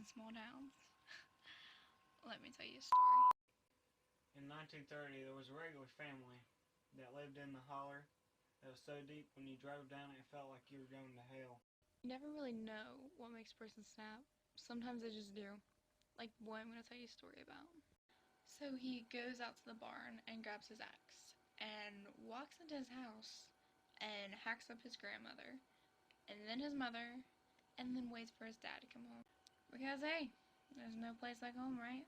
small towns. Let me tell you a story. In 1930, there was a regular family that lived in the holler that was so deep when you drove down it felt like you were going to hell. You never really know what makes a person snap. Sometimes they just do. Like the boy I'm going to tell you a story about. So he goes out to the barn and grabs his axe and walks into his house and hacks up his grandmother and then his mother and then waits for his dad to come home. Because hey, there's no place like home, right?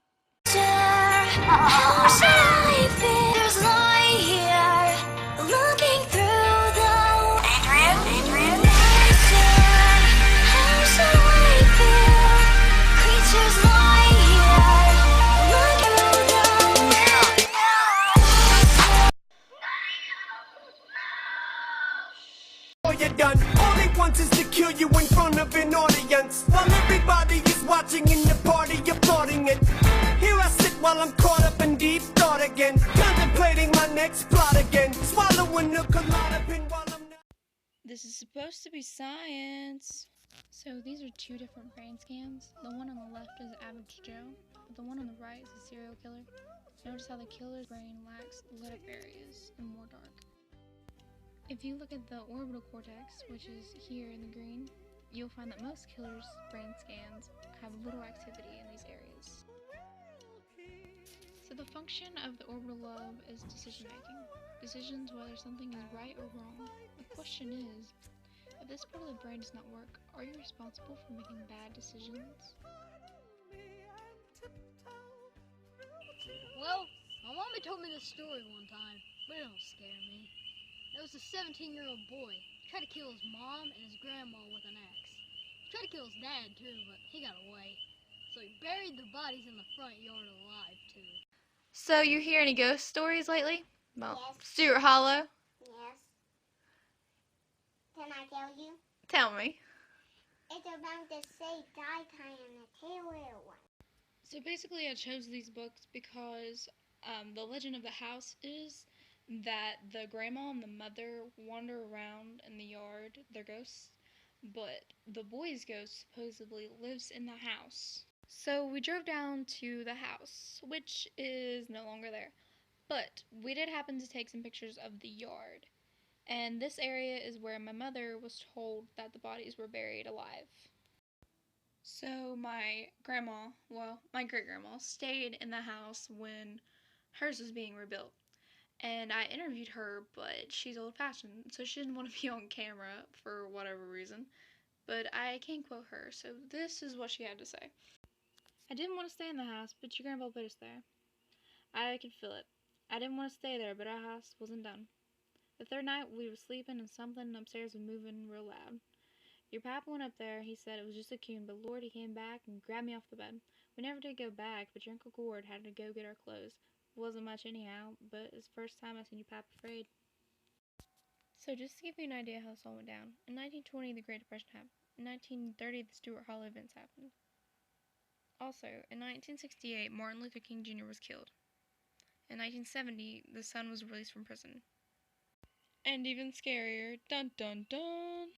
You're done. All he wants is to kill you in front of an audience, while everybody is watching in the party applauding it. Here I sit while I'm caught up in deep thought again, contemplating my next plot again, swallowing a Klonopin while I'm not. This is supposed to be science. So these are two different brain scans. The one on the left is Average Joe, but the one on the right is a serial killer. Notice how the killer's brain lacks lit up areas and more dark. If you look at the orbital cortex, which is here in the green, you'll find that most killers' brain scans have little activity in these areas. So the function of the orbital lobe is decision making. Decisions whether something is right or wrong. The question is, if this part of the brain does not work, are you responsible for making bad decisions? Well, my mommy told me this story one time, but it don't scare me. There was a 17-year-old boy. He tried to kill his mom and his grandma with an axe. He tried to kill his dad too, but he got away. So he buried the bodies in the front yard alive too. So you hear any ghost stories lately? Well, Yes. Stewart Hollow? Yes. Can I tell you? Tell me. It's about the same guy kind of terrier one. So basically I chose these books because the legend of the house is that the grandma and the mother wander around in the yard, they're ghosts, but the boy's ghost supposedly lives in the house. So we drove down to the house, which is no longer there, but we did happen to take some pictures of the yard. And this area is where my mother was told that the bodies were buried alive. So my grandma, well, my great-grandma, stayed in the house when hers was being rebuilt. And I interviewed her, but she's old-fashioned, so she didn't want to be on camera for whatever reason. But I can quote her, so this is what she had to say. I didn't want to stay in the house, but your grandpa put us there. I could feel it. I didn't want to stay there, but our house wasn't done. The third night, we were sleeping, and something upstairs was moving real loud. Your papa went up there. He said it was just a coon, but Lord, he came back and grabbed me off the bed. We never did go back, but your Uncle Gord had to go get our clothes. Wasn't much anyhow, but it's the first time I seen your papa afraid. So just to give you an idea how this all went down, in 1920 the Great Depression happened. In 1930 the Stewart Hollow events happened. Also, in 1968 Martin Luther King Jr. was killed. In 1970 the son was released from prison. And even scarier, dun dun dun!